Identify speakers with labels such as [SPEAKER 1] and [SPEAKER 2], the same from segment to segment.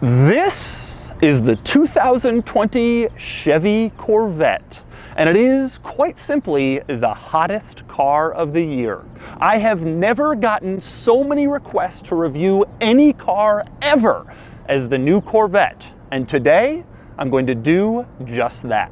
[SPEAKER 1] This is the 2020 Chevy Corvette, and it is quite simply the hottest car of the year. I have never gotten so many requests to review any car ever as the new Corvette, and today I'm going to do just that.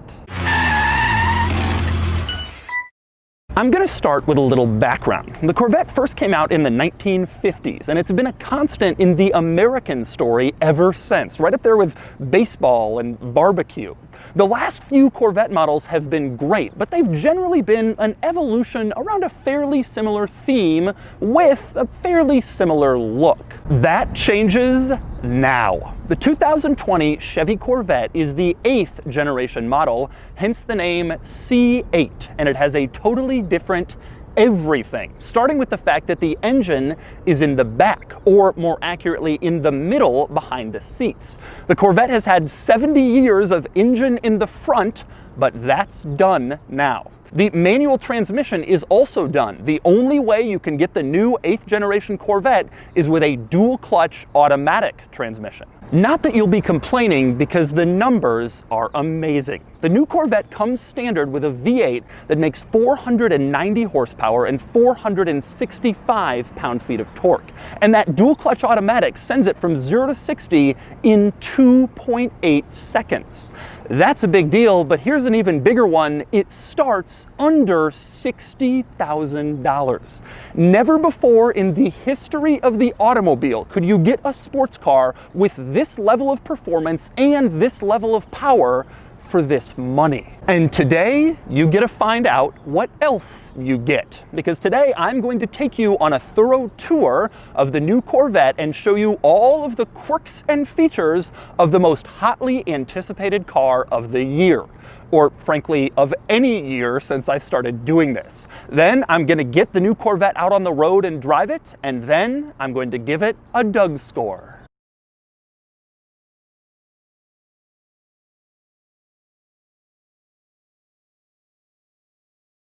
[SPEAKER 1] I'm going to start with a little background. The Corvette first came out in the 1950s, and it's been a constant in the American story ever since, right up there with baseball and barbecue. The last few Corvette models have been great, but they've generally been an evolution around a fairly similar theme with a fairly similar look. That changes now. The 2020 Chevy Corvette is the 8th generation model, hence the name C8, and it has a totally different everything, starting with the fact that the engine is in the back, or more accurately, in the middle behind the seats. The Corvette has had 70 years of engine in the front, but that's done now. The manual transmission is also done. The only way you can get the new 8th generation Corvette is with a dual clutch automatic transmission. Not that you'll be complaining, because the numbers are amazing. The new Corvette comes standard with a V8 that makes 490 horsepower and 465 pound-feet of torque. And that dual clutch automatic sends it from 0 to 60 in 2.8 seconds. That's a big deal, but here's an even bigger one. It starts under $60,000. Never before in the history of the automobile could you get a sports car with this level of performance and this level of power for this money. And today, you get to find out what else you get. Because today, I'm going to take you on a thorough tour of the new Corvette and show you all of the quirks and features of the most hotly anticipated car of the year. Or frankly, of any year since I started doing this. Then I'm going to get the new Corvette out on the road and drive it, and then I'm going to give it a Doug score.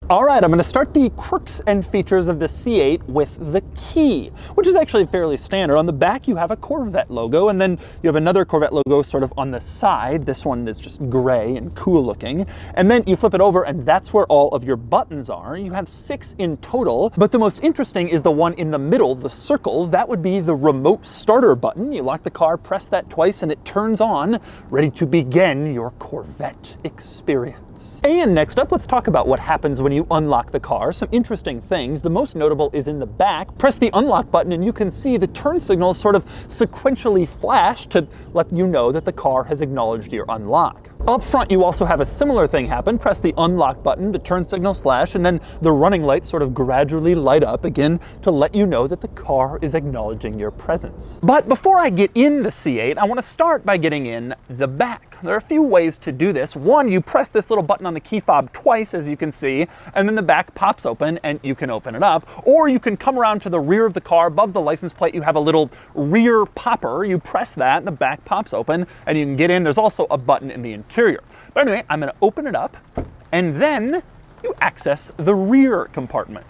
[SPEAKER 1] All right, I'm going to start the quirks and features of the C8 with the key, which is actually fairly standard. On the back, you have a Corvette logo, and then you have another Corvette logo sort of on the side. This one is just gray and cool looking. And then you flip it over, and that's where all of your buttons are. You have 6 in total, but the most interesting is the one in the middle, the circle. That would be the remote starter button. You lock the car, press that twice, and it turns on, ready to begin your Corvette experience. And next up, let's talk about what happens when you unlock the car. Some interesting things. The most notable is in the back. Press the unlock button and you can see the turn signals sort of sequentially flash to let you know that the car has acknowledged your unlock. Up front, you also have a similar thing happen. Press the unlock button, the turn signals flash, and then the running lights sort of gradually light up again to let you know that the car is acknowledging your presence. But before I get in the C8, I want to start by getting in the back. There are a few ways to do this. One, you press this little button on the key fob twice, as you can see, and then the back pops open and you can open it up. Or you can come around to the rear of the car. Above the license plate, you have a little rear popper. You press that and the back pops open and you can get in. There's also a button in the interior. But anyway, I'm going to open it up and then you access the rear compartment.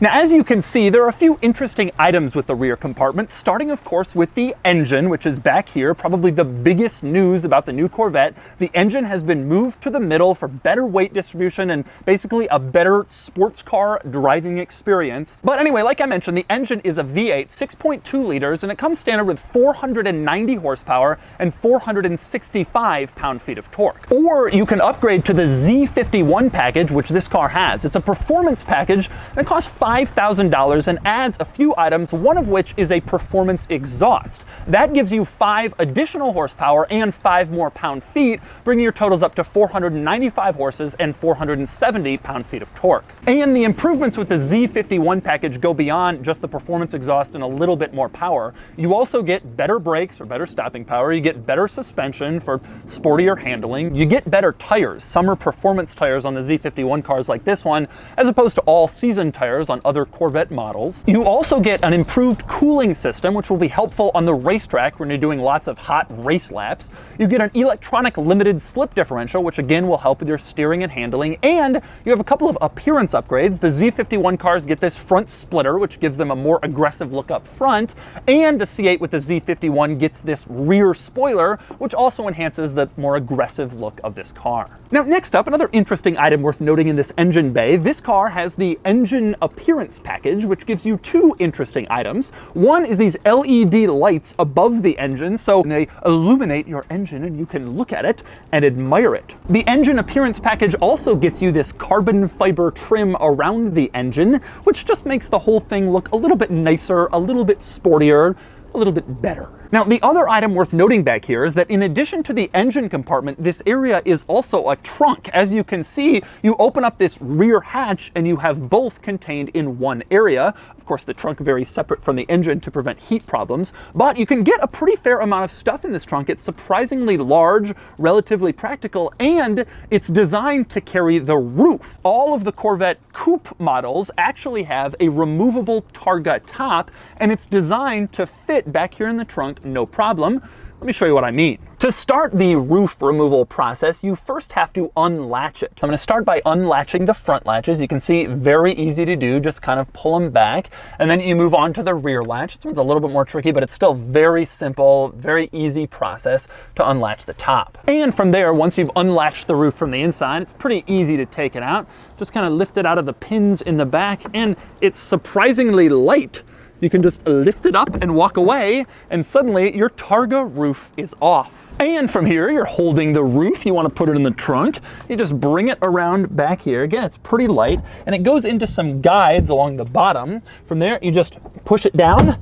[SPEAKER 1] Now, as you can see, there are a few interesting items with the rear compartment, starting, of course, with the engine, which is back here, probably the biggest news about the new Corvette. The engine has been moved to the middle for better weight distribution and basically a better sports car driving experience. But anyway, like I mentioned, the engine is a V8, 6.2 liters, and it comes standard with 490 horsepower and 465 pound-feet of torque. Or you can upgrade to the Z51 package, which this car has. It's a performance package that costs $5,000 and adds a few items, one of which is a performance exhaust. That gives you 5 additional horsepower and 5 more pound-feet, bringing your totals up to 495 horses and 470 pound-feet of torque. And the improvements with the Z51 package go beyond just the performance exhaust and a little bit more power. You also get better brakes or better stopping power. You get better suspension for sportier handling. You get better tires, summer performance tires on the Z51 cars like this one, as opposed to all-season tires on other Corvette models. You also get an improved cooling system, which will be helpful on the racetrack when you're doing lots of hot race laps. You get an electronic limited slip differential, which again will help with your steering and handling. And you have a couple of appearance upgrades. The Z51 cars get this front splitter, which gives them a more aggressive look up front. And the C8 with the Z51 gets this rear spoiler, which also enhances the more aggressive look of this car. Now, next up, another interesting item worth noting in this engine bay. This car has the engine appearance package, which gives you two interesting items. One is these LED lights above the engine, so they illuminate your engine and you can look at it and admire it. The engine appearance package also gets you this carbon fiber trim around the engine, which just makes the whole thing look a little bit nicer, a little bit sportier, a little bit better. Now, the other item worth noting back here is that in addition to the engine compartment, this area is also a trunk. As you can see, you open up this rear hatch and you have both contained in one area. Of course, the trunk very separate from the engine to prevent heat problems, but you can get a pretty fair amount of stuff in this trunk. It's surprisingly large, relatively practical, and it's designed to carry the roof. All of the Corvette coupe models actually have a removable Targa top, and it's designed to fit back here in the trunk no problem. Let me show you what I mean. To start the roof removal process, you first have to unlatch it. I'm going to start by unlatching the front latches. You can see very easy to do, just kind of pull them back, and then you move on to the rear latch. This one's a little bit more tricky, but it's still very simple, very easy process to unlatch the top. And from there, once you've unlatched the roof from the inside, it's pretty easy to take it out. Just kind of lift it out of the pins in the back, and it's surprisingly light. You can just lift it up and walk away, and suddenly your Targa roof is off. And from here, you're holding the roof. You want to put it in the trunk. You just bring it around back here. Again, it's pretty light, and it goes into some guides along the bottom. From there, you just push it down,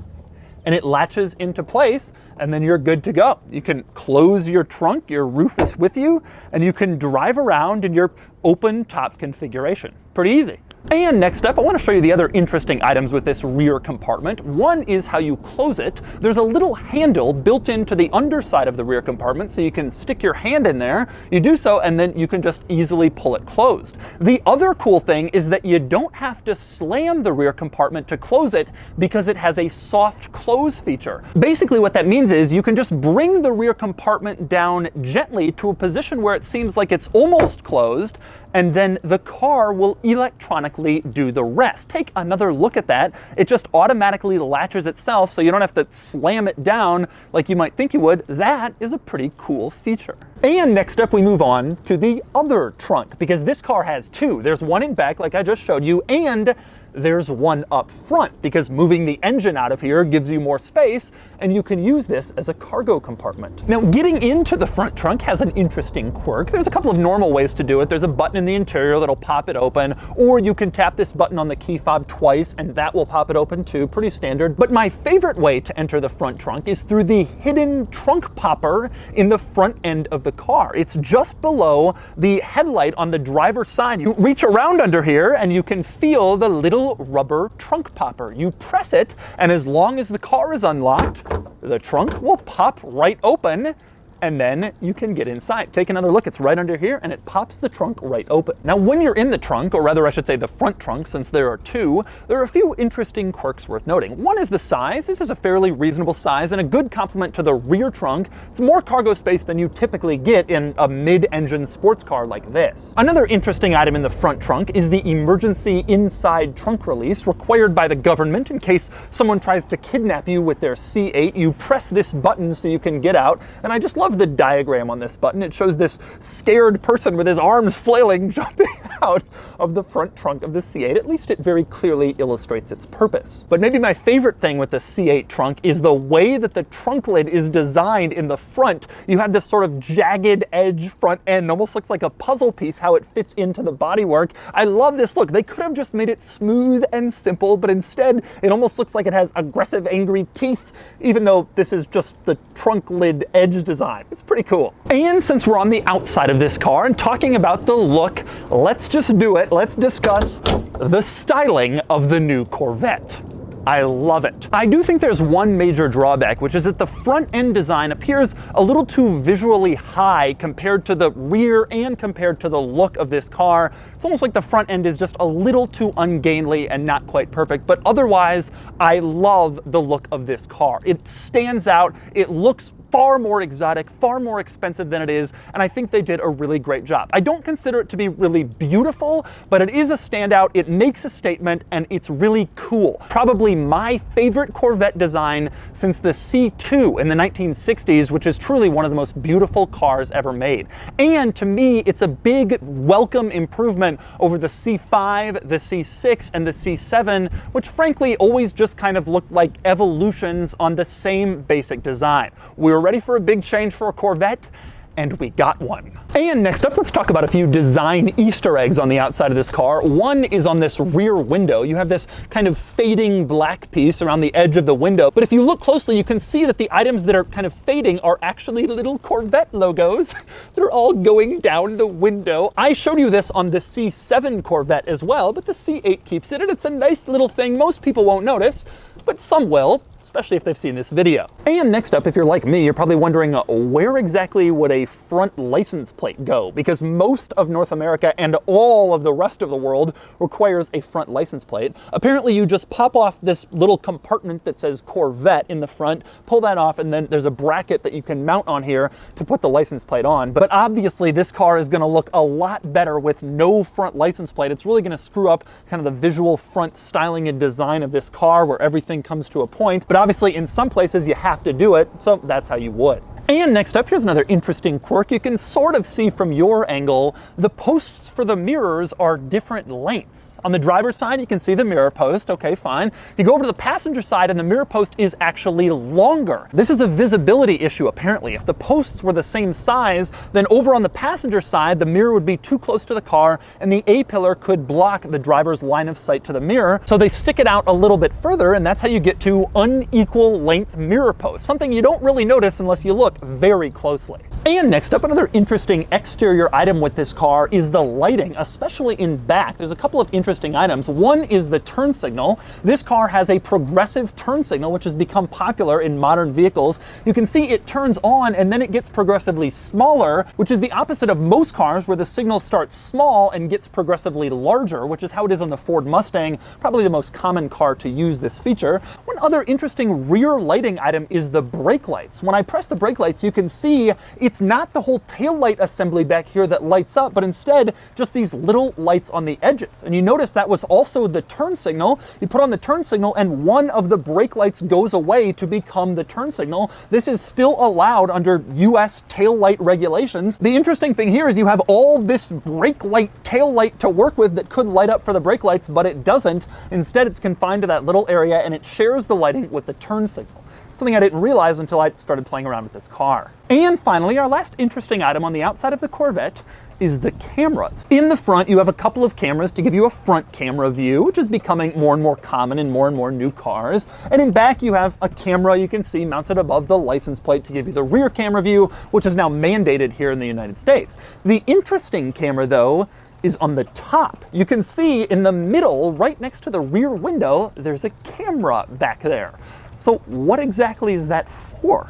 [SPEAKER 1] and it latches into place, and then you're good to go. You can close your trunk, your roof is with you, and you can drive around in your open top configuration. Pretty easy. And next up, I want to show you the other interesting items with this rear compartment. One is how you close it. There's a little handle built into the underside of the rear compartment, so you can stick your hand in there. You do so, and then you can just easily pull it closed. The other cool thing is that you don't have to slam the rear compartment to close it because it has a soft close feature. Basically what that means is you can just bring the rear compartment down gently to a position where it seems like it's almost closed, and then the car will electronically do the rest. Take another look at that. It just automatically latches itself, so you don't have to slam it down like you might think you would. That is a pretty cool feature. And next up, we move on to the other trunk, because this car has two. There's one in back, like I just showed you, and there's one up front, because moving the engine out of here gives you more space, and you can use this as a cargo compartment. Now, getting into the front trunk has an interesting quirk. There's a couple of normal ways to do it. There's a button in the interior that'll pop it open, or you can tap this button on the key fob twice, and that will pop it open too, pretty standard. But my favorite way to enter the front trunk is through the hidden trunk popper in the front end of the car. It's just below the headlight on the driver's side. You reach around under here, and you can feel the little rubber trunk popper. You press it, and as long as the car is unlocked, the trunk will pop right open, and then you can get inside. Take another look, it's right under here, and it pops the trunk right open. Now, when you're in the trunk, or rather I should say the front trunk, since there are two, there are a few interesting quirks worth noting. One is the size. This is a fairly reasonable size and a good complement to the rear trunk. It's more cargo space than you typically get in a mid-engine sports car like this. Another interesting item in the front trunk is the emergency inside trunk release required by the government in case someone tries to kidnap you with their C8. You press this button so you can get out, and I just love the diagram on this button. It shows this scared person with his arms flailing jumping out of the front trunk of the C8. At least it very clearly illustrates its purpose. But maybe my favorite thing with the C8 trunk is the way that the trunk lid is designed in the front. You have this sort of jagged edge front end, almost looks like a puzzle piece how it fits into the bodywork. I love this look. They could have just made it smooth and simple, but instead it almost looks like it has aggressive, angry teeth, even though this is just the trunk lid edge design. It's pretty cool. And since we're on the outside of this car and talking about the look, let's just do it. Let's discuss the styling of the new Corvette. I love it. I do think there's one major drawback, which is that the front end design appears a little too visually high compared to the rear and compared to the look of this car. It's almost like the front end is just a little too ungainly and not quite perfect, but otherwise, I love the look of this car. It stands out, it looks far more exotic, far more expensive than it is, and I think they did a really great job. I don't consider it to be really beautiful, but it is a standout, it makes a statement, and it's really cool. Probably my favorite Corvette design since the C2 in the 1960s, which is truly one of the most beautiful cars ever made. And to me, it's a big welcome improvement over the C5, the C6, and the C7, which frankly always just kind of looked like evolutions on the same basic design. We were ready for a big change for a Corvette, and we got one. And next up, let's talk about a few design Easter eggs on the outside of this car. One is on this rear window. You have this kind of fading black piece around the edge of the window, but if you look closely, you can see that the items that are kind of fading are actually little Corvette logos. They're all going down the window. I showed you this on the C7 Corvette as well, but the C8 keeps it, and it's a nice little thing. Most people won't notice, but some will, especially if they've seen this video. And next up, if you're like me, you're probably wondering where exactly would a front license plate go? Because most of North America and all of the rest of the world requires a front license plate. Apparently you just pop off this little compartment that says Corvette in the front, pull that off, and then there's a bracket that you can mount on here to put the license plate on. But obviously this car is gonna look a lot better with no front license plate. It's really gonna screw up kind of the visual front styling and design of this car where everything comes to a point. But obviously in some places you have to do it, so that's how you would. And next up, here's another interesting quirk. You can sort of see from your angle, the posts for the mirrors are different lengths. On the driver's side, you can see the mirror post, okay, fine. You go over to the passenger side and the mirror post is actually longer. This is a visibility issue, apparently. If the posts were the same size, then over on the passenger side, the mirror would be too close to the car and the A-pillar could block the driver's line of sight to the mirror. So they stick it out a little bit further, and that's how you get to unequal length mirror posts, something you don't really notice unless you look very closely. And next up, another interesting exterior item with this car is the lighting, especially in back. There's a couple of interesting items. One is the turn signal. This car has a progressive turn signal, which has become popular in modern vehicles. You can see it turns on and then it gets progressively smaller, which is the opposite of most cars where the signal starts small and gets progressively larger, which is how it is on the Ford Mustang, probably the most common car to use this feature. One other interesting rear lighting item is the brake lights. When I press the brake lights, you can see it's not the whole tail light assembly back here that lights up, but instead just these little lights on the edges. And you notice that was also the turn signal. You put on the turn signal and one of the brake lights goes away to become the turn signal. This is still allowed under US tail light regulations. The interesting thing here is you have all this brake light tail light to work with that could light up for the brake lights, but it doesn't. Instead, it's confined to that little area and it shares the lighting with the turn signal. Something I didn't realize until I started playing around with this car. And finally, our last interesting item on the outside of the Corvette is the cameras. In the front, you have a couple of cameras to give you a front camera view, which is becoming more and more common in more and more new cars. And in back, you have a camera you can see mounted above the license plate to give you the rear camera view, which is now mandated here in the United States. The interesting camera, though, is on the top. You can see in the middle, right next to the rear window, there's a camera back there. So what exactly is that for?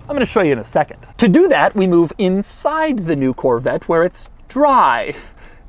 [SPEAKER 1] I'm gonna show you in a second. To do that, we move inside the new Corvette where it's dry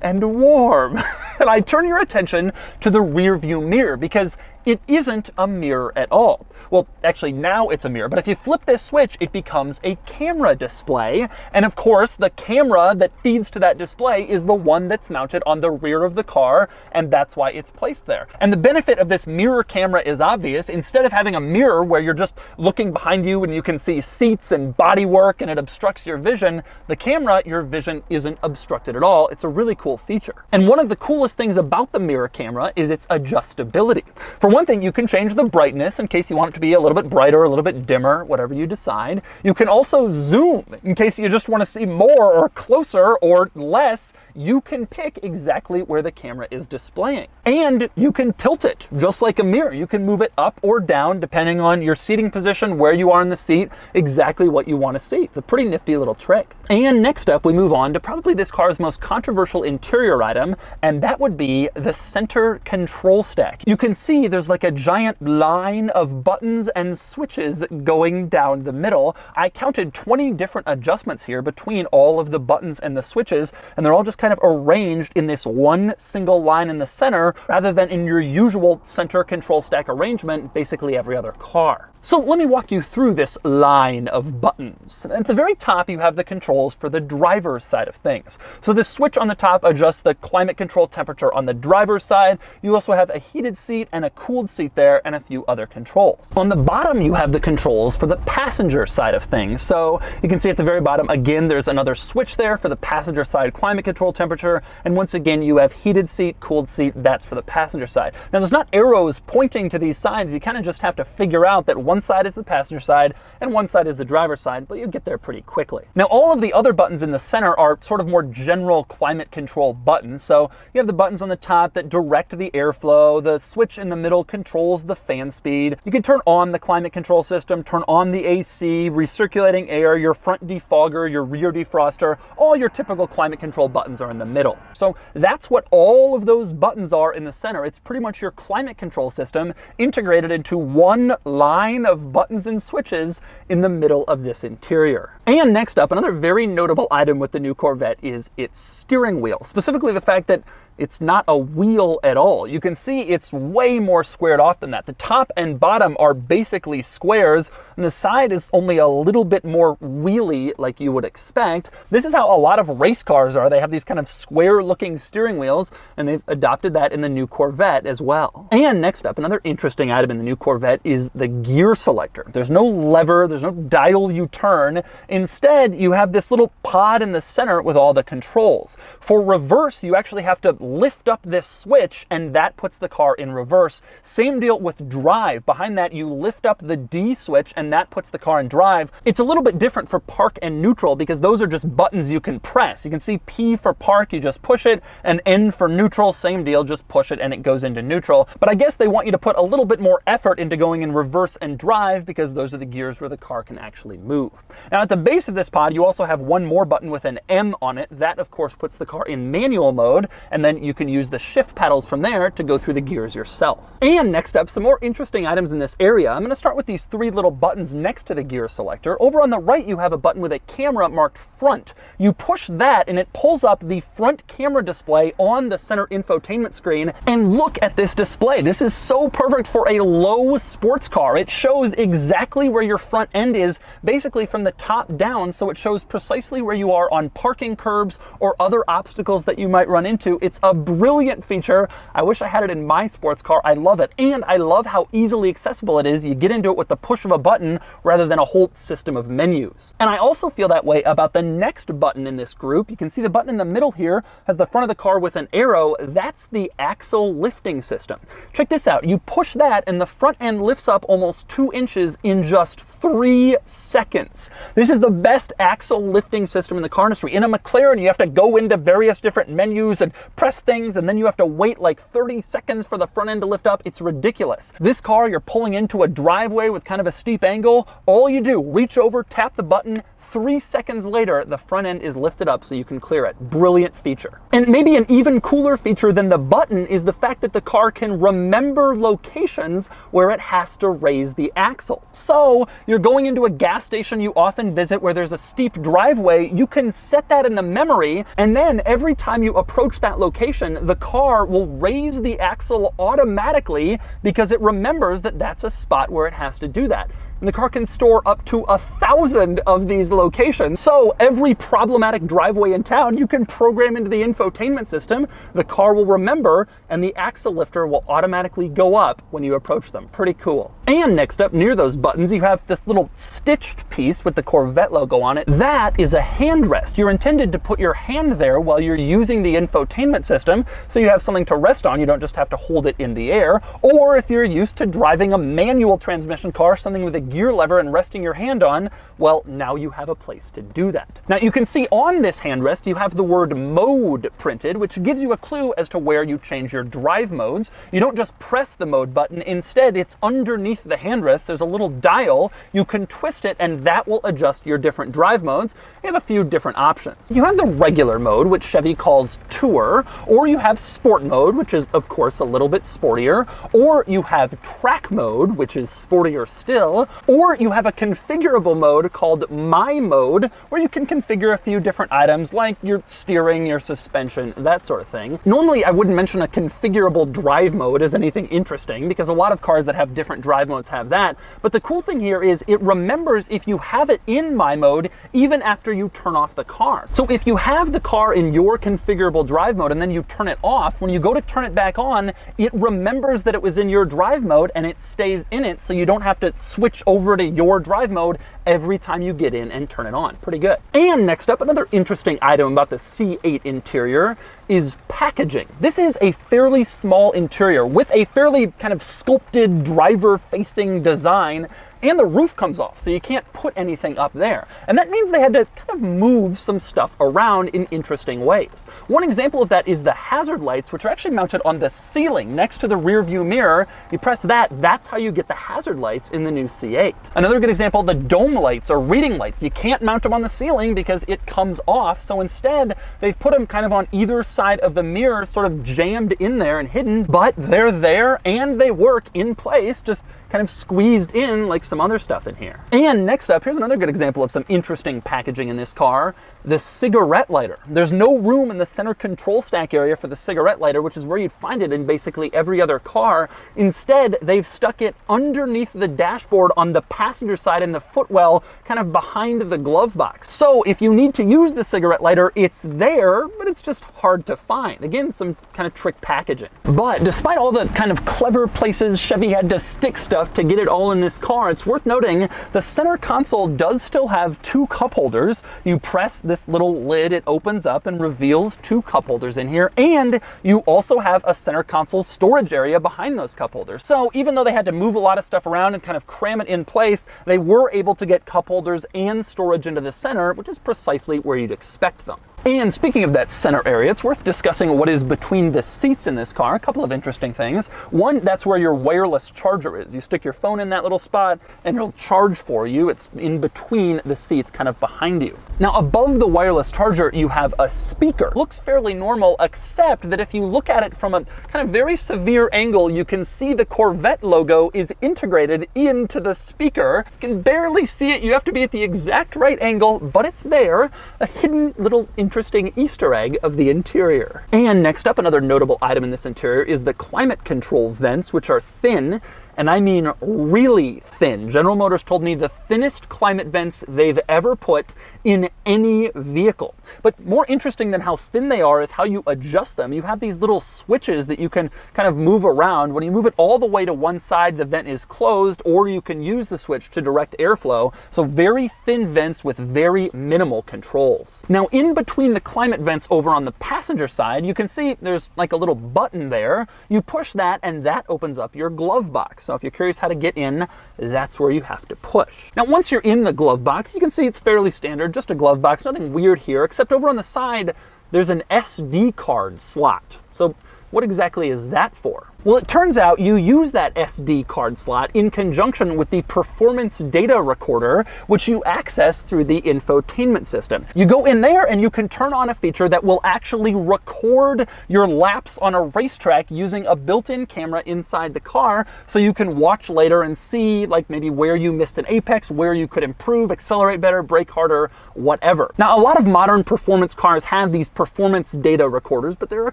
[SPEAKER 1] and warm. And I turn your attention to the rear view mirror because it isn't a mirror at all. Well, actually now it's a mirror, but if you flip this switch, it becomes a camera display. And of course, the camera that feeds to that display is the one that's mounted on the rear of the car, and that's why it's placed there. And the benefit of this mirror camera is obvious. Instead of having a mirror where you're just looking behind you and you can see seats and bodywork and it obstructs your vision, the camera, your vision isn't obstructed at all. It's a really cool feature. And one of the coolest things about the mirror camera is its adjustability. For one thing, you can change the brightness in case you want it to be a little bit brighter, a little bit dimmer, whatever you decide. You can also zoom in case you just want to see more or closer or less. You can pick exactly where the camera is displaying. And you can tilt it just like a mirror. You can move it up or down depending on your seating position, where you are in the seat, exactly what you want to see. It's a pretty nifty little trick. And next up, we move on to probably this car's most controversial interior item, and that would be the center control stack. You can see there's like a giant line of buttons and switches going down the middle. I counted 20 different adjustments here between all of the buttons and the switches, and they're all just kind of arranged in this one single line in the center, rather than in your usual center control stack arrangement, basically every other car. So let me walk you through this line of buttons. At the very top, you have the controls for the driver's side of things. So the switch on the top adjusts the climate control temperature on the driver's side. You also have a heated seat and a cooled seat there, and a few other controls. On the bottom, you have the controls for the passenger side of things. So you can see at the very bottom, again, there's another switch there for the passenger side climate control temperature. And once again, you have heated seat, cooled seat, that's for the passenger side. Now, there's not arrows pointing to these sides. You kind of just have to figure out that one side is the passenger side and one side is the driver's side, but you'll get there pretty quickly. Now, all of the other buttons in the center are sort of more general climate control buttons. So you have the buttons on the top that direct the airflow. The switch in the middle controls the fan speed. You can turn on the climate control system, turn on the AC, recirculating air, your front defogger, your rear defroster. All your typical climate control buttons are in the middle. So that's what all of those buttons are in the center. It's pretty much your climate control system integrated into one line of buttons and switches in the middle of this interior. And next up, another very notable item with the new Corvette is its steering wheel, specifically the fact that it's not a wheel at all. You can see it's way more squared off than that. The top and bottom are basically squares, and the side is only a little bit more wheelie like you would expect. This is how a lot of race cars are. They have these kind of square-looking steering wheels, and they've adopted that in the new Corvette as well. And next up, another interesting item in the new Corvette is the gear selector. There's no lever, there's no dial you turn. Instead, you have this little pod in the center with all the controls. For reverse, you actually have to lift up this switch, and that puts the car in reverse. Same deal with drive. Behind that, you lift up the D switch, and that puts the car in drive. It's a little bit different for park and neutral because those are just buttons you can press. You can see P for park, you just push it, and N for neutral, same deal, just push it and it goes into neutral. But I guess they want you to put a little bit more effort into going in reverse and drive because those are the gears where the car can actually move. Now, at the base of this pod, you also have one more button with an M on it. That, of course, puts the car in manual mode, and then you can use the shift pedals from there to go through the gears yourself. And next up, some more interesting items in this area. I'm going to start with these three little buttons next to the gear selector. Over on the right, you have a button with a camera marked front. You push that and it pulls up the front camera display on the center infotainment screen. And look at this display. This is so perfect for a low sports car. It shows exactly where your front end is, basically from the top down, so it shows precisely where you are on parking curbs or other obstacles that you might run into. It's a brilliant feature. I wish I had it in my sports car. I love it. And I love how easily accessible it is. You get into it with the push of a button rather than a whole system of menus. And I also feel that way about the next button in this group. You can see the button in the middle here has the front of the car with an arrow. That's the axle lifting system. Check this out. You push that and the front end lifts up almost 2 inches in just 3 seconds. This is the best axle lifting system in the car industry. In a McLaren, you have to go into various different menus and press things, and then you have to wait like 30 seconds for the front end to lift up. It's ridiculous. This car, you're pulling into a driveway with kind of a steep angle. All you do, reach over, tap the button. 3 seconds later, the front end is lifted up so you can clear it. Brilliant feature. And maybe an even cooler feature than the button is the fact that the car can remember locations where it has to raise the axle. So you're going into a gas station you often visit where there's a steep driveway, you can set that in the memory, and then every time you approach that location, the car will raise the axle automatically because it remembers that that's a spot where it has to do that. And the car can store up to 1,000 of these locations. So every problematic driveway in town, you can program into the infotainment system. The car will remember, and the axle lifter will automatically go up when you approach them. Pretty cool. And next up, near those buttons, you have this little stitched piece with the Corvette logo on it. That is a handrest. You're intended to put your hand there while you're using the infotainment system, so you have something to rest on. You don't just have to hold it in the air. Or if you're used to driving a manual transmission car, something with a gear lever and resting your hand on, well, now you have a place to do that. Now you can see on this handrest you have the word mode printed, which gives you a clue as to where you change your drive modes. You don't just press the mode button, instead it's underneath the handrest. There's a little dial, you can twist it and that will adjust your different drive modes. You have a few different options. You have the regular mode, which Chevy calls Tour, or you have Sport mode, which is of course a little bit sportier, or you have Track mode, which is sportier still, or you have a configurable mode called My Mode, where you can configure a few different items like your steering, your suspension, that sort of thing. Normally I wouldn't mention a configurable drive mode as anything interesting because a lot of cars that have different drive modes have that, but the cool thing here is it remembers if you have it in My Mode even after you turn off the car. So if you have the car in your configurable drive mode and then you turn it off, when you go to turn it back on, it remembers that it was in your drive mode and it stays in it, so you don't have to switch over to your drive mode every time you get in and turn it on. Pretty good. And next up, another interesting item about the C8 interior is packaging. This is a fairly small interior with a fairly kind of sculpted driver-facing design, and the roof comes off, so you can't put anything up there. And that means they had to kind of move some stuff around in interesting ways. One example of that is the hazard lights, which are actually mounted on the ceiling next to the rear view mirror. You press that, that's how you get the hazard lights in the new C8. Another good example, the dome lights or reading lights. You can't mount them on the ceiling because it comes off, so instead they've put them kind of on either side of the mirror, sort of jammed in there and hidden, but they're there and they work in place, just kind of squeezed in like some other stuff in here. And next up, here's another good example of some interesting packaging in this car, the cigarette lighter. There's no room in the center control stack area for the cigarette lighter, which is where you'd find it in basically every other car. Instead, they've stuck it underneath the dashboard on the passenger side in the footwell, kind of behind the glove box. So if you need to use the cigarette lighter, it's there, but it's just hard to find. Again, some kind of trick packaging. But despite all the kind of clever places Chevy had to stick stuff to get it all in this car, it's worth noting the center console does still have two cup holders. You press this little lid, it opens up and reveals two cup holders in here, and you also have a center console storage area behind those cup holders. So even though they had to move a lot of stuff around and kind of cram it in place, they were able to get cup holders and storage into the center, which is precisely where you'd expect them. And speaking of that center area, it's worth discussing what is between the seats in this car. A couple of interesting things. One, that's where your wireless charger is. You stick your phone in that little spot and it'll charge for you. It's in between the seats, kind of behind you. Now, above the wireless charger, you have a speaker. Looks fairly normal, except that if you look at it from a kind of very severe angle, you can see the Corvette logo is integrated into the speaker. You can barely see it. You have to be at the exact right angle, but it's there. A hidden little interesting Easter egg of the interior. And next up, another notable item in this interior is the climate control vents, which are thin, and I mean really thin. General Motors told me the thinnest climate vents they've ever put in any vehicle. But more interesting than how thin they are is how you adjust them. You have these little switches that you can kind of move around. When you move it all the way to one side, the vent is closed, or you can use the switch to direct airflow. So very thin vents with very minimal controls. Now, in between the climate vents over on the passenger side, you can see there's like a little button there. You push that and that opens up your glove box. So if you're curious how to get in, that's where you have to push. Now, once you're in the glove box, you can see it's fairly standard, just a glove box, nothing weird here, except over on the side, there's an SD card slot. So what exactly is that for? Well, it turns out you use that SD card slot in conjunction with the performance data recorder, which you access through the infotainment system. You go in there and you can turn on a feature that will actually record your laps on a racetrack using a built-in camera inside the car, so you can watch later and see like maybe where you missed an apex, where you could improve, accelerate better, brake harder, whatever. Now, a lot of modern performance cars have these performance data recorders, but there are a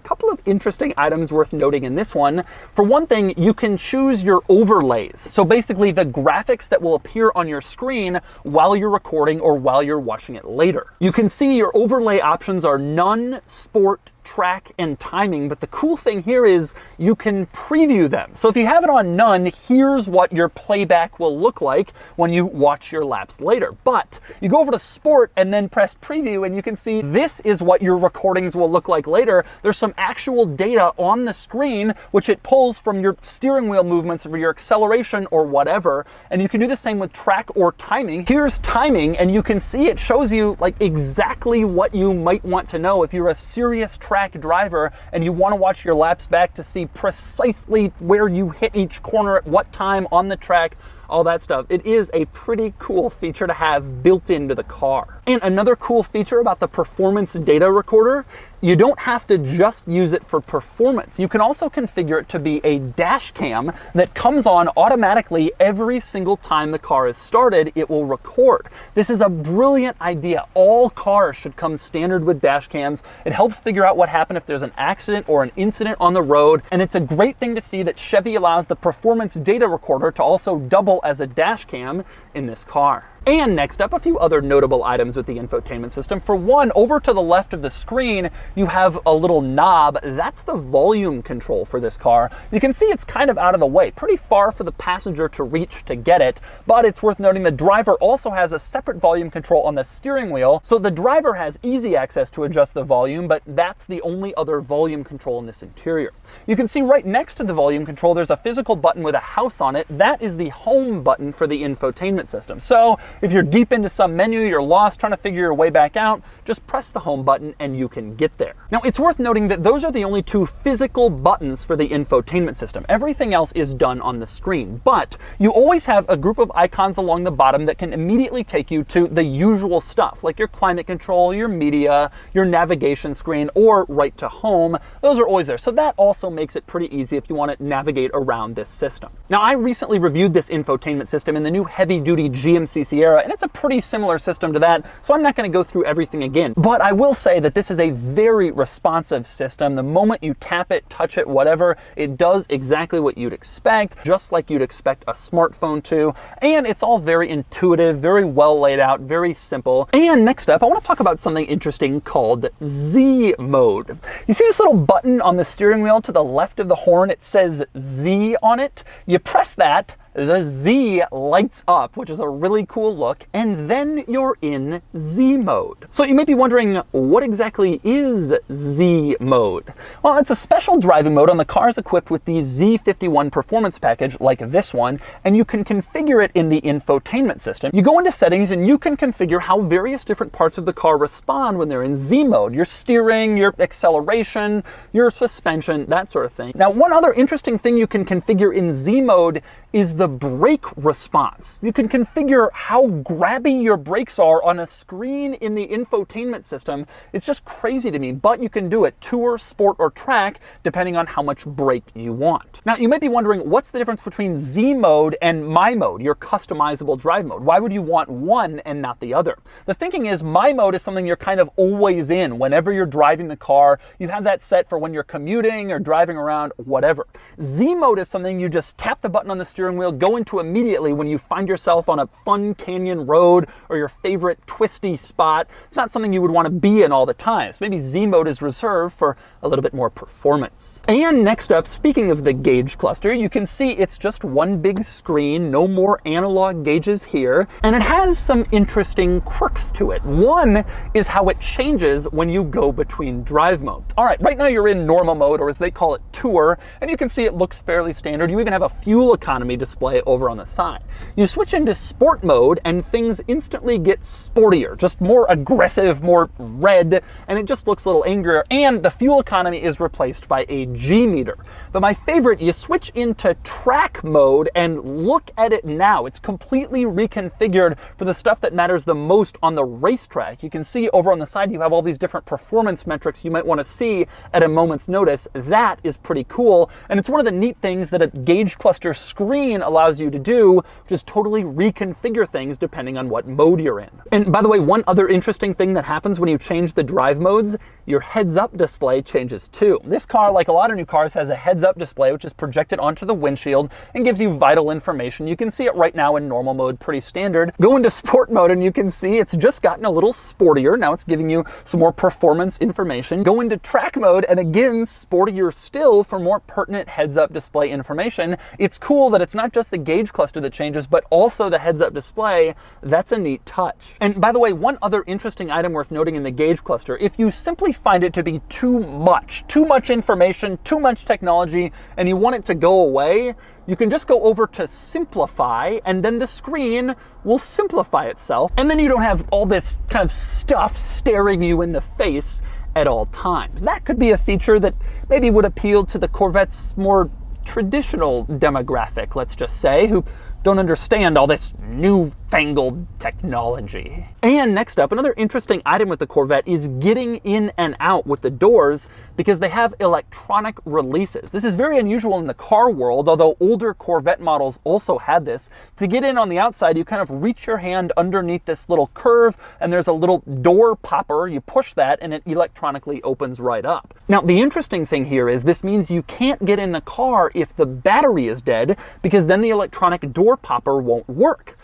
[SPEAKER 1] couple of interesting items worth noting in this one. For one thing, you can choose your overlays. So basically the graphics that will appear on your screen while you're recording or while you're watching it later. You can see your overlay options are none, sport, track, and timing, but the cool thing here is you can preview them. So if you have it on none, here's what your playback will look like when you watch your laps later. But you go over to sport and then press preview, and you can see this is what your recordings will look like later. There's some actual data on the screen, which it pulls from your steering wheel movements or your acceleration or whatever. And you can do the same with track or timing. Here's timing, and you can see it shows you like exactly what you might want to know if you're a serious track driver and you want to watch your laps back to see precisely where you hit each corner at what time on the track, all that stuff. It is a pretty cool feature to have built into the car. And another cool feature about the performance data recorder, you don't have to just use it for performance. You can also configure it to be a dash cam that comes on automatically every single time the car is started. It will record. This is a brilliant idea. All cars should come standard with dash cams. It helps figure out what happened if there's an accident or an incident on the road. And it's a great thing to see that Chevy allows the performance data recorder to also double as a dash cam in this car. And next up, a few other notable items with the infotainment system. For one, over to the left of the screen, you have a little knob. That's the volume control for this car. You can see it's kind of out of the way, pretty far for the passenger to reach to get it, but it's worth noting the driver also has a separate volume control on the steering wheel, so the driver has easy access to adjust the volume, but that's the only other volume control in this interior. You can see right next to the volume control, there's a physical button with a house on it. That is the home button for the infotainment system. So if you're deep into some menu, you're lost trying to figure your way back out, just press the home button and you can get there. Now, it's worth noting that those are the only two physical buttons for the infotainment system. Everything else is done on the screen, but you always have a group of icons along the bottom that can immediately take you to the usual stuff, like your climate control, your media, your navigation screen, or right to home. Those are always there. So that also makes it pretty easy if you want to navigate around this system. Now, I recently reviewed this infotainment system in the new heavy-duty GMC Sierra, and it's a pretty similar system to that, so I'm not going to go through everything again. But I will say that this is a very responsive system. The moment you tap it, touch it, whatever, it does exactly what you'd expect, just like you'd expect a smartphone to. And it's all very intuitive, very well laid out, very simple. And next up, I want to talk about something interesting called Z mode. You see this little button on the steering wheel to the left of the horn? It says Z on it. You press that, the Z lights up, which is a really cool look, and then you're in Z mode. So you may be wondering, what exactly is Z mode? Well, it's a special driving mode on the cars equipped with the Z51 performance package like this one, and you can configure it in the infotainment system. You go into settings and you can configure how various different parts of the car respond when they're in Z mode. Your steering, your acceleration, your suspension, that sort of thing. Now, one other interesting thing you can configure in Z mode is the brake response. You can configure how grabby your brakes are on a screen in the infotainment system. It's just crazy to me, but you can do it tour, sport, or track, depending on how much brake you want. Now, you might be wondering, what's the difference between Z mode and My mode, your customizable drive mode? Why would you want one and not the other? The thinking is My mode is something you're kind of always in. Whenever you're driving the car, you have that set for when you're commuting or driving around, whatever. Z mode is something you just tap the button on the steering wheel, go into immediately when you find yourself on a fun canyon road or your favorite twisty spot. It's not something you would want to be in all the time. So maybe Z mode is reserved for a little bit more performance. And next up, speaking of the gauge cluster, you can see it's just one big screen, no more analog gauges here, and it has some interesting quirks to it. One is how it changes when you go between drive modes. All right, right now you're in normal mode, or as they call it, tour, and you can see it looks fairly standard. You even have a fuel economy display over on the side. You switch into sport mode and things instantly get sportier, just more aggressive, more red, and it just looks a little angrier, and the fuel economy is replaced by a G meter. But my favorite, you switch into track mode and look at it now. It's completely reconfigured for the stuff that matters the most on the racetrack. You can see over on the side you have all these different performance metrics you might want to see at a moment's notice. That is pretty cool, and it's one of the neat things that a gauge cluster screen screen allows you to do, which is totally reconfigure things depending on what mode you're in. And by the way, one other interesting thing that happens when you change the drive modes, your heads-up display changes too. This car, like a lot of new cars, has a heads-up display which is projected onto the windshield and gives you vital information. You can see it right now in normal mode, pretty standard. Go into sport mode and you can see it's just gotten a little sportier. Now it's giving you some more performance information. Go into track mode and again, sportier still for more pertinent heads-up display information. It's cool that it's not just the gauge cluster that changes, but also the heads-up display. That's a neat touch. And by the way, one other interesting item worth noting in the gauge cluster, if you simply find it to be too much information, too much technology, and you want it to go away, you can just go over to simplify, and then the screen will simplify itself. And then you don't have all this kind of stuff staring you in the face at all times. That could be a feature that maybe would appeal to the Corvette's more traditional demographic, let's just say, who don't understand all this newfangled technology. And next up, another interesting item with the Corvette is getting in and out with the doors because they have electronic releases. This is very unusual in the car world, although older Corvette models also had this. To get in on the outside, you kind of reach your hand underneath this little curve and there's a little door popper. You push that and it electronically opens right up. Now, the interesting thing here is this means you can't get in the car if the battery is dead, because then the electronic door popper won't work.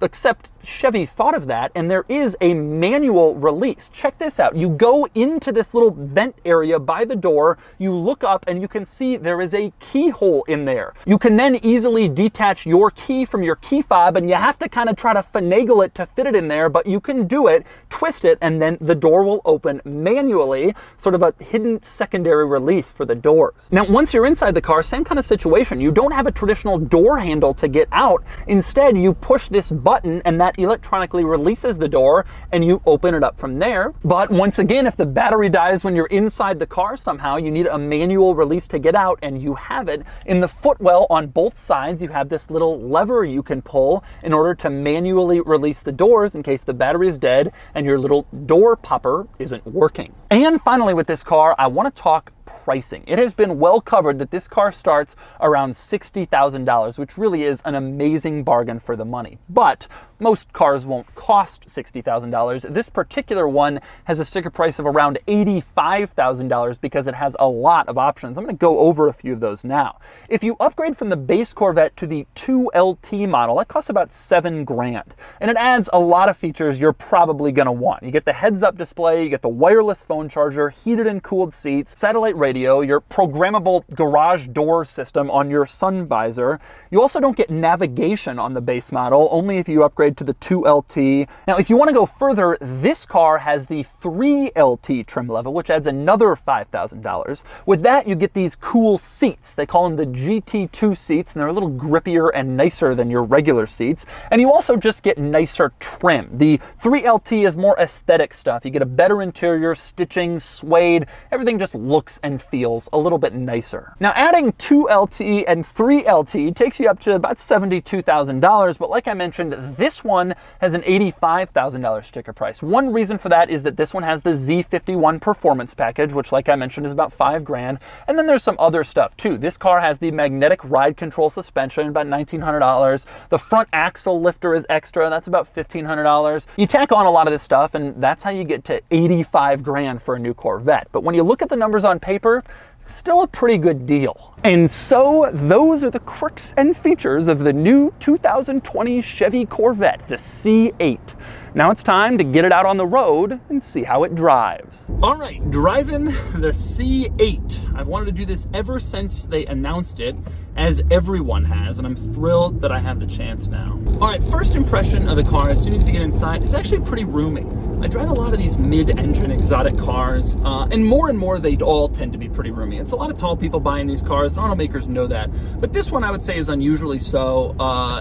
[SPEAKER 1] Except Chevy thought of that, and there is a manual release. Check this out. You go into this little vent area by the door, you look up, and you can see there is a keyhole in there. You can then easily detach your key from your key fob, and you have to kind of try to finagle it to fit it in there, but you can do it, twist it, and then the door will open manually, sort of a hidden secondary release for the doors. Now, once you're inside the car, same kind of situation. You don't have a traditional door handle to get out. Instead, you push this button, and that electronically releases the door and you open it up from there. But once again, if the battery dies when you're inside the car somehow, you need a manual release to get out, and you have it. In the footwell on both sides, you have this little lever you can pull in order to manually release the doors in case the battery is dead and your little door popper isn't working. And finally with this car, I want to talk pricing. It has been well covered that this car starts around $60,000, which really is an amazing bargain for the money. But most cars won't cost $60,000. This particular one has a sticker price of around $85,000 because it has a lot of options. I'm going to go over a few of those now. If you upgrade from the base Corvette to the 2LT model, that costs about $7,000. And it adds a lot of features you're probably going to want. You get the heads-up display, you get the wireless phone charger, heated and cooled seats, satellite radio, your programmable garage door system on your sun visor. You also don't get navigation on the base model, only if you upgrade to the 2LT. Now, if you want to go further, this car has the 3LT trim level, which adds another $5,000. With that, you get these cool seats. They call them the GT2 seats, and they're a little grippier and nicer than your regular seats. And you also just get nicer trim. The 3LT is more aesthetic stuff. You get a better interior, stitching, suede, everything just looks and feels a little bit nicer. Now, adding 2LT and 3LT takes you up to about $72,000, but like I mentioned, this one has an $85,000 sticker price. One reason for that is that this one has the Z51 performance package, which like I mentioned is about $5,000, and then there's some other stuff too. This car has the magnetic ride control suspension, about $1,900. The front axle lifter is extra, that's about $1,500. You tack on a lot of this stuff, and that's how you get to $85,000 for a new Corvette. But when you look at the numbers on paper, it's still a pretty good deal. And so those are the quirks and features of the new 2020 Chevy Corvette, the C8. Now it's time to get it out on the road and see how it drives. All right, driving the C8. I've wanted to do this ever since they announced it, as everyone has, and I'm thrilled that I have the chance now. All right, first impression of the car as soon as you get inside, it's actually pretty roomy. I drive a lot of these mid-engine exotic cars, and more they all tend to be pretty roomy. It's a lot of tall people buying these cars, and automakers know that. But this one I would say is unusually so.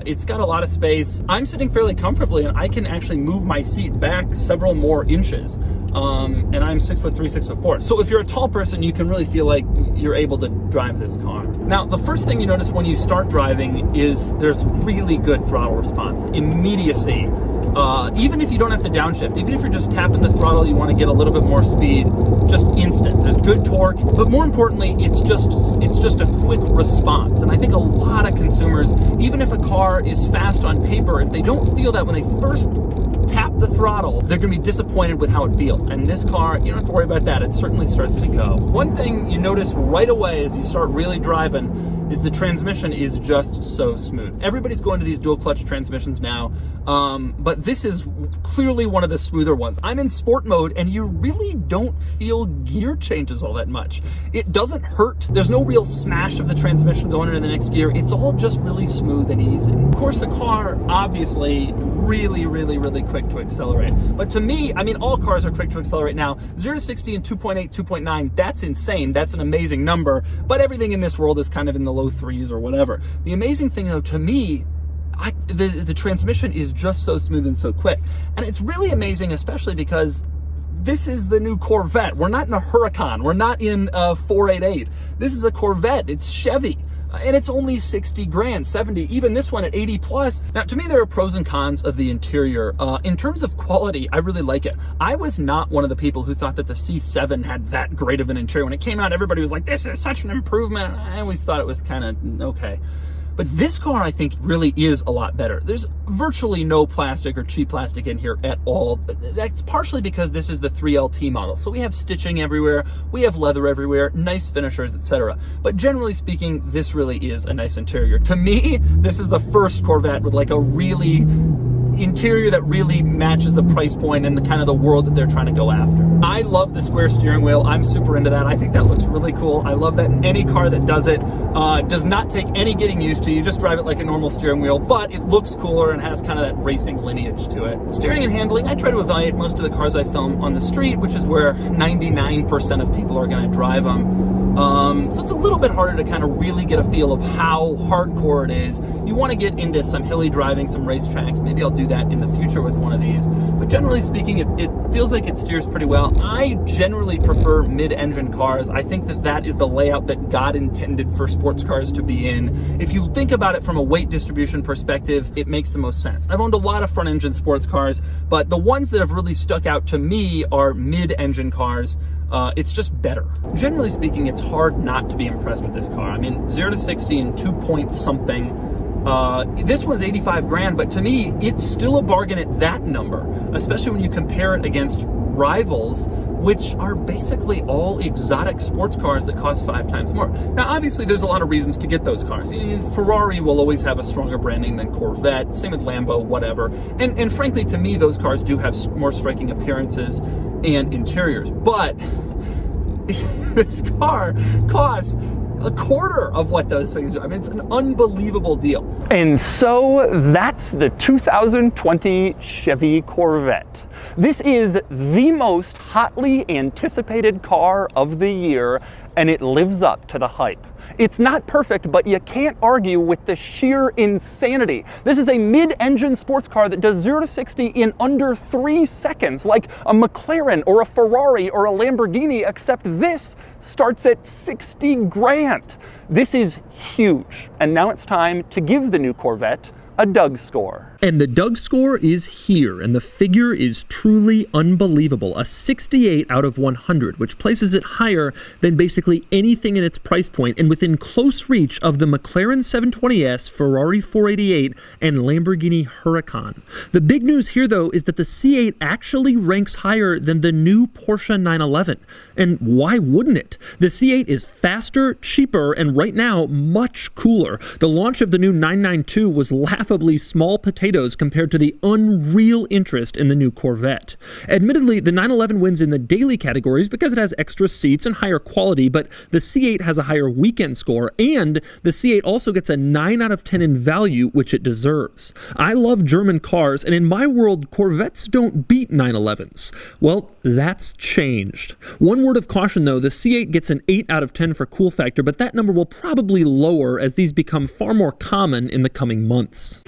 [SPEAKER 1] It's got a lot of space. I'm sitting fairly comfortably, and I can actually move my seat back several more inches. And I'm 6'3", 6'4". So if you're a tall person, you can really feel like you're able to drive this car. Now, the first thing you notice when you start driving is there's really good throttle response. Immediacy Even if you don't have to downshift, even if you're just tapping the throttle, you want to get a little bit more speed, just instant. There's good torque, but more importantly, it's just a quick response. And I think a lot of consumers, even if a car is fast on paper, if they don't feel that when they first tap the throttle, they're going to be disappointed with how it feels. And this car, you don't have to worry about that. It certainly starts to go. One thing you notice right away as you start really driving is the transmission is just so smooth. Everybody's going to these dual clutch transmissions now, but this is clearly one of the smoother ones. I'm in sport mode and you really don't feel gear changes all that much. It doesn't hurt. There's no real smash of the transmission going into the next gear. It's all just really smooth and easy. Of course, the car obviously really quick to accelerate. But to me, I mean, all cars are quick to accelerate now. 0 to 60 in 2.8, 2.9, that's insane. That's an amazing number. But everything in this world is kind of in the low threes or whatever. The amazing thing though, to me, the transmission is just so smooth and so quick. And it's really amazing, especially because this is the new Corvette. We're not in a Huracan. We're not in a 488. This is a Corvette. It's Chevy. And it's only 60 grand, 70, even this one at 80 plus. Now, to me, there are pros and cons of the interior. In terms of quality, I really like it. I was not one of the people who thought that the C7 had that great of an interior. When it came out, everybody was like, this is such an improvement. I always thought it was kind of okay. But this car, I think, really is a lot better. There's virtually no plastic or cheap plastic in here at all. That's partially because this is the 3LT model. So we have stitching everywhere, we have leather everywhere, nice finishers, etc. But generally speaking, this really is a nice interior. To me, this is the first Corvette with like a really interior that really matches the price point and the kind of the world that they're trying to go after. I love the square steering wheel. I'm super into that. I think that looks really cool. I love that in any car that does it. Does not take any getting used to. You just drive it like a normal steering wheel, but it looks cooler and has kind of that racing lineage to it. Steering and handling, I try to evaluate most of the cars I film on the street, which is where 99% of people are going to drive them. So it's a little bit harder to kind of really get a feel of how hardcore it is. You want to get into some hilly driving, some racetracks. Maybe I'll do that in the future with one of these. But generally speaking, it feels like it steers pretty well. I generally prefer mid-engine cars. I think that is the layout that God intended for sports cars to be in. If you think about it from a weight distribution perspective, it makes the most sense. I've owned a lot of front-engine sports cars, but the ones that have really stuck out to me are mid-engine cars. It's just better. Generally speaking, it's hard not to be impressed with this car. I mean, 0 to 60 in 2 point something. This one's 85 grand, but to me, it's still a bargain at that number, especially when you compare it against rivals, which are basically all exotic sports cars that cost 5 times more. Now, obviously, there's a lot of reasons to get those cars. Ferrari will always have a stronger branding than Corvette, same with Lambo, whatever. And frankly, to me, those cars do have more striking appearances and interiors. But this car costs a quarter of what those things do. I mean, it's an unbelievable deal. And so that's the 2020 Chevy Corvette. This is the most hotly anticipated car of the year, and it lives up to the hype. It's not perfect, but you can't argue with the sheer insanity. This is a mid-engine sports car that does 0 to 60 in under 3 seconds, like a McLaren or a Ferrari or a Lamborghini, except this starts at 60 grand. This is huge. And now it's time to give the new Corvette a Doug score. And the Doug score is here, and the figure is truly unbelievable. A 68 out of 100, which places it higher than basically anything in its price point and within close reach of the McLaren 720S, Ferrari 488, and Lamborghini Huracan. The big news here, though, is that the C8 actually ranks higher than the new Porsche 911. And why wouldn't it? The C8 is faster, cheaper, and right now, much cooler. The launch of the new 992 was laughably small potatoes compared to the unreal interest in the new Corvette. Admittedly, the 911 wins in the daily categories because it has extra seats and higher quality, but the C8 has a higher weekend score, and the C8 also gets a 9 out of 10 in value, which it deserves. I love German cars, and in my world, Corvettes don't beat 911s. Well, that's changed. One word of caution though, the C8 gets an 8 out of 10 for cool factor, but that number will probably lower as these become far more common in the coming months.